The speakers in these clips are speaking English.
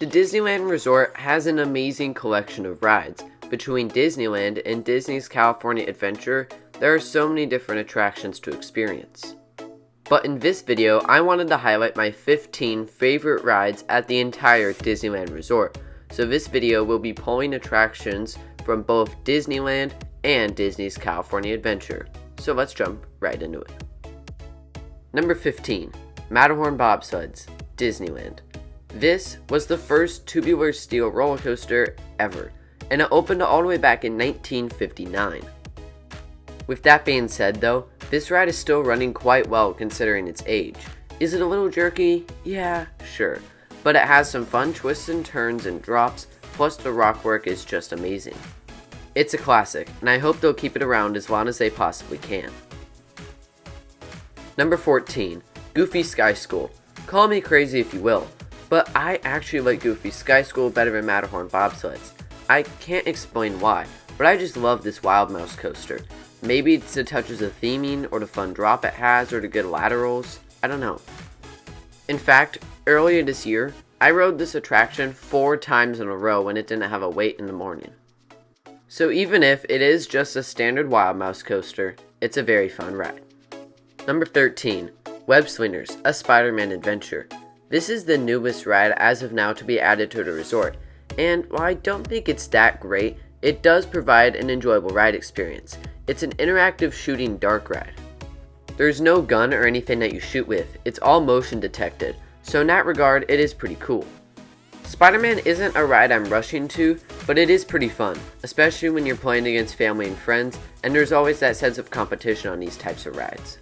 The Disneyland Resort has an amazing collection of rides. Between Disneyland and Disney's California Adventure, there are so many different attractions to experience. But in this video, I wanted to highlight my 15 favorite rides at the entire Disneyland Resort. So this video will be pulling attractions from both Disneyland and Disney's California Adventure. So let's jump right into it. Number 15, Matterhorn Bobsleds, Disneyland. This was the first tubular steel roller coaster ever, and it opened all the way back in 1959. With that being said though, this ride is still running quite well considering its age. Is it a little jerky? Yeah, sure. But it has some fun twists and turns and drops, plus the rock work is just amazing. It's a classic, and I hope they'll keep it around as long as they possibly can. Number 14, Goofy Sky School. Call me crazy if you will, but I actually like Goofy Sky School better than Matterhorn Bobsleds. I can't explain why, but I just love this Wild Mouse coaster. Maybe it's the touches of theming, or the fun drop it has, or the good laterals, I don't know. In fact, earlier this year, I rode this attraction 4 times in a row when it didn't have a wait in the morning. So even if it is just a standard Wild Mouse coaster, it's a very fun ride. Number 13, Web Slingers, a Spider-Man adventure. This is the newest ride as of now to be added to the resort, and while I don't think it's that great, it does provide an enjoyable ride experience. It's an interactive shooting dark ride. There's no gun or anything that you shoot with, it's all motion detected, so in that regard it is pretty cool. Spider-Man isn't a ride I'm rushing to, but it is pretty fun, especially when you're playing against family and friends, and there's always that sense of competition on these types of rides.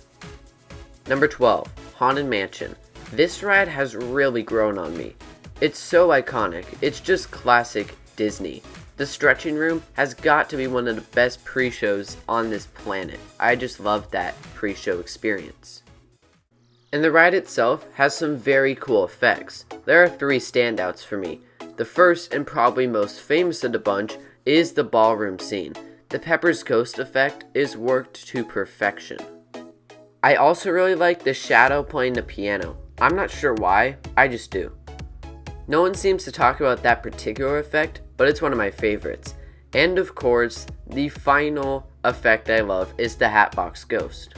Number 12, Haunted Mansion. This ride has really grown on me. It's so iconic, it's just classic Disney. The stretching room has got to be one of the best pre-shows on this planet. I just love that pre-show experience. And the ride itself has some very cool effects. There are 3 standouts for me. The first and probably most famous of the bunch is the ballroom scene. The Pepper's Ghost effect is worked to perfection. I also really like the shadow playing the piano. I'm not sure why, I just do. No one seems to talk about that particular effect, but it's one of my favorites. And of course, the final effect I love is the Hatbox Ghost.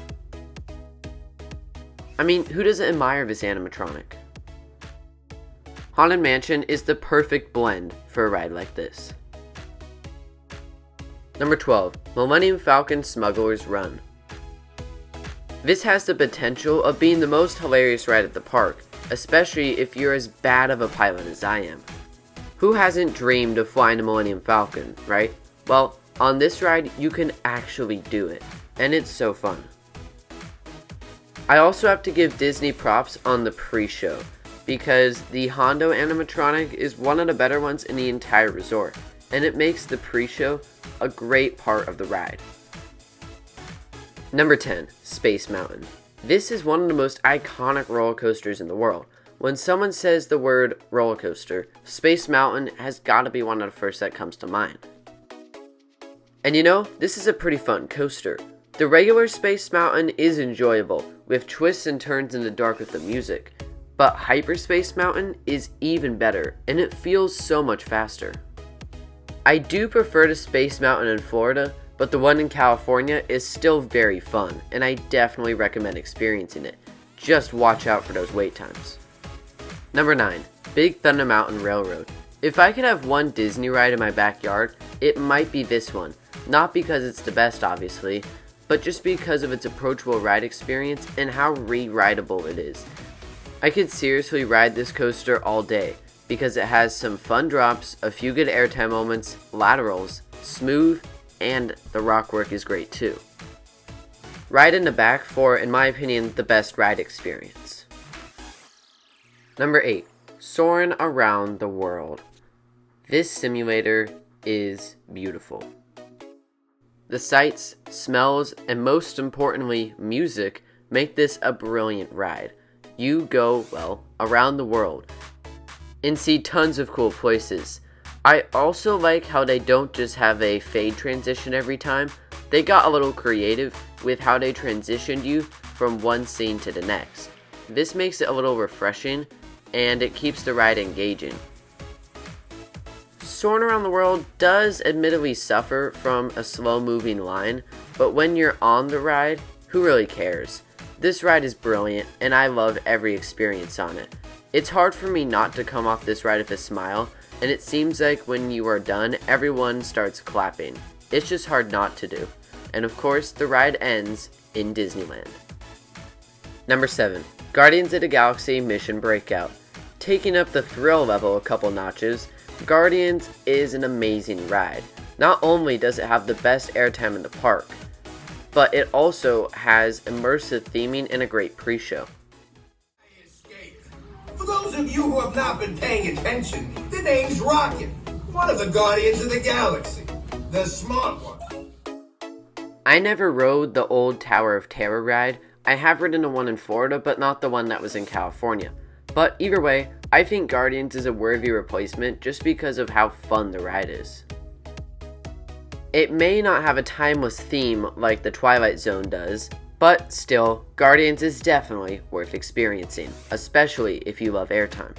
I mean, who doesn't admire this animatronic? Haunted Mansion is the perfect blend for a ride like this. Number 12, Millennium Falcon Smuggler's Run. This has the potential of being the most hilarious ride at the park, especially if you're as bad of a pilot as I am. Who hasn't dreamed of flying a Millennium Falcon, right? Well, on this ride, you can actually do it, and it's so fun. I also have to give Disney props on the pre-show, because the Hondo animatronic is one of the better ones in the entire resort, and it makes the pre-show a great part of the ride. Number 10, Space Mountain. This is one of the most iconic roller coasters in the world. When someone says the word roller coaster, Space Mountain has got to be one of the first that comes to mind. And you know, this is a pretty fun coaster. The regular Space Mountain is enjoyable, with twists and turns in the dark with the music. But Hyperspace Mountain is even better, and it feels so much faster. I do prefer the Space Mountain in Florida, but the one in California is still very fun, and I definitely recommend experiencing it. Just watch out for those wait times. Number 9, Big Thunder Mountain Railroad. If I could have one Disney ride in my backyard, it might be this one. Not because it's the best obviously, but just because of its approachable ride experience and how re-rideable it is. I could seriously ride this coaster all day, because it has some fun drops, a few good airtime moments, laterals, smooth, and the rock work is great too. Ride in the back for, in my opinion, the best ride experience. Number 8, Soarin' Around the World. This simulator is beautiful. The sights, smells, and most importantly, music make this a brilliant ride. You go, well, around the world and see tons of cool places. I also like how they don't just have a fade transition every time. They got a little creative with how they transitioned you from one scene to the next. This makes it a little refreshing, and it keeps the ride engaging. Soarin' Around the World does admittedly suffer from a slow-moving line, but when you're on the ride, who really cares? This ride is brilliant, and I love every experience on it. It's hard for me not to come off this ride with a smile, and it seems like when you are done, everyone starts clapping. It's just hard not to do. And of course, the ride ends in Disneyland. Number 7. Guardians of the Galaxy Mission Breakout. Taking up the thrill level a couple notches, Guardians is an amazing ride. Not only does it have the best airtime in the park, but it also has immersive theming and a great pre-show. For those of you who have not been paying attention, the name's Rocket, one of the Guardians of the Galaxy, the smart one. I never rode the old Tower of Terror ride. I have ridden the one in Florida, but not the one that was in California. But either way, I think Guardians is a worthy replacement just because of how fun the ride is. It may not have a timeless theme like the Twilight Zone does, but still, Guardians is definitely worth experiencing, especially if you love airtime.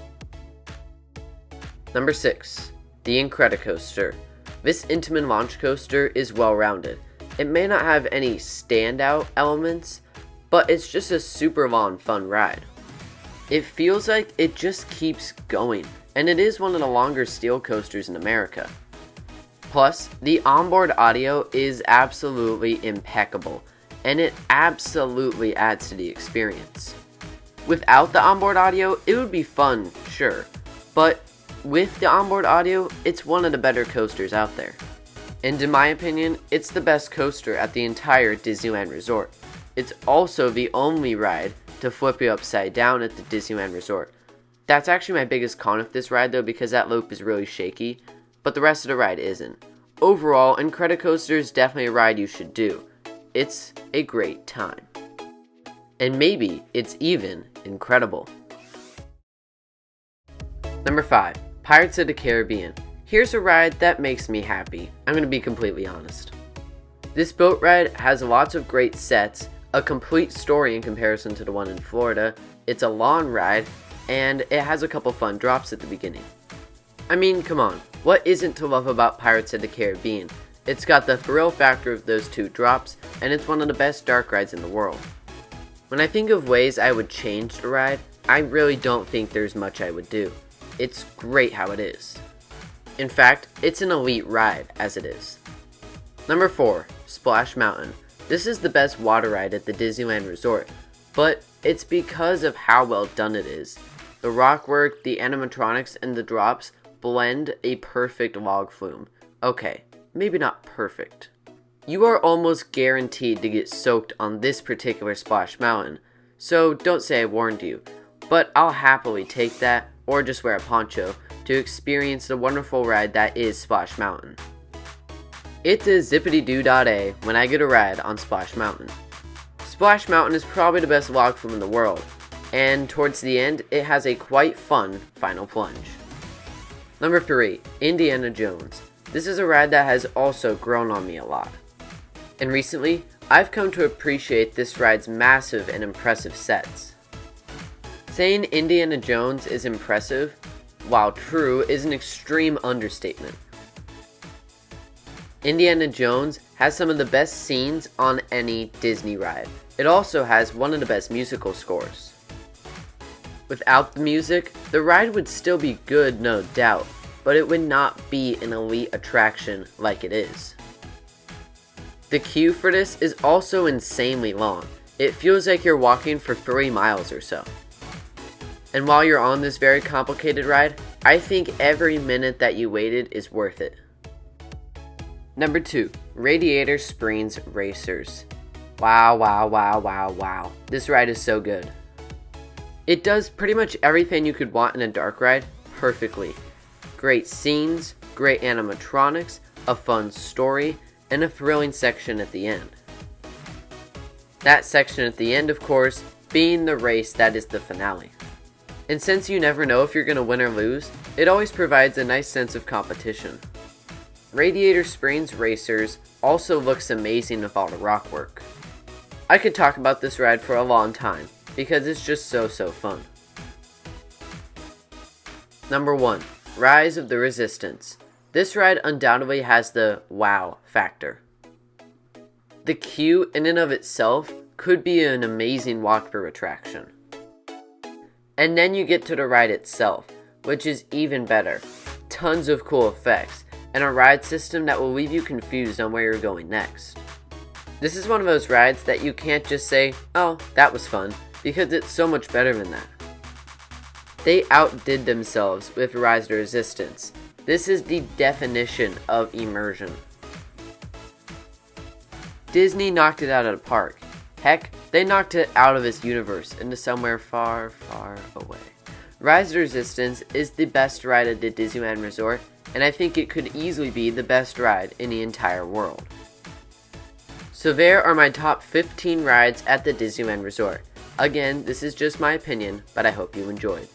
Number 6. The Incredicoaster. This Intamin launch coaster is well-rounded. It may not have any standout elements, but it's just a super long fun ride. It feels like it just keeps going, and it is one of the longer steel coasters in America. Plus, the onboard audio is absolutely impeccable, and it absolutely adds to the experience. Without the onboard audio, it would be fun, sure, but with the onboard audio, it's one of the better coasters out there. And in my opinion, it's the best coaster at the entire Disneyland Resort. It's also the only ride to flip you upside down at the Disneyland Resort. That's actually my biggest con with this ride though, because that loop is really shaky, but the rest of the ride isn't. Overall, Incredicoaster is definitely a ride you should do. It's a great time. And maybe it's even incredible. Number 5. Pirates of the Caribbean. Here's a ride that makes me happy. I'm going to be completely honest. This boat ride has lots of great sets, a complete story in comparison to the one in Florida, it's a long ride, and it has a couple fun drops at the beginning. I mean, come on, what isn't to love about Pirates of the Caribbean? It's got the thrill factor of those 2 drops, and it's one of the best dark rides in the world. When I think of ways I would change the ride, I really don't think there's much I would do. It's great how it is. In fact, it's an elite ride as it is. Number 4. Splash Mountain. This is the best water ride at the Disneyland Resort, but it's because of how well done it is. The rock work, the animatronics, and the drops blend a perfect log flume. Okay, maybe not perfect. You are almost guaranteed to get soaked on this particular Splash Mountain, so don't say I warned you, but I'll happily take that, or just wear a poncho, to experience the wonderful ride that is Splash Mountain. It's a zippity-doo-dah-day when I get a ride on Splash Mountain. Splash Mountain is probably the best log flume in the world, and towards the end, it has a quite fun final plunge. Number 3. Indiana Jones. This is a ride that has also grown on me a lot. And recently, I've come to appreciate this ride's massive and impressive sets. Saying Indiana Jones is impressive, while true, is an extreme understatement. Indiana Jones has some of the best scenes on any Disney ride. It also has one of the best musical scores. Without the music, the ride would still be good, no doubt, but it would not be an elite attraction like it is. The queue for this is also insanely long. It feels like you're walking for 3 miles or so. And while you're on this very complicated ride, I think every minute that you waited is worth it. Number 2. Radiator Springs Racers. Wow. This ride is so good. It does pretty much everything you could want in a dark ride perfectly. Great scenes, great animatronics, a fun story, and a thrilling section at the end. That section at the end, of course, being the race that is the finale. And since you never know if you're going to win or lose, it always provides a nice sense of competition. Radiator Springs Racers also looks amazing with all the rock work. I could talk about this ride for a long time, because it's just so fun. Number 1. Rise of the Resistance. This ride undoubtedly has the wow factor. The queue in and of itself could be an amazing walkthrough attraction. And then you get to the ride itself, which is even better. Tons of cool effects, and a ride system that will leave you confused on where you're going next. This is one of those rides that you can't just say, oh, that was fun, because it's so much better than that. They outdid themselves with Rise to Resistance. This is the definition of immersion. Disney knocked it out of the park. Heck, they knocked it out of its universe into somewhere far, far away. Rise to Resistance is the best ride at the Disneyland Resort, and I think it could easily be the best ride in the entire world. So there are my top 15 rides at the Disneyland Resort. Again, this is just my opinion, but I hope you enjoyed.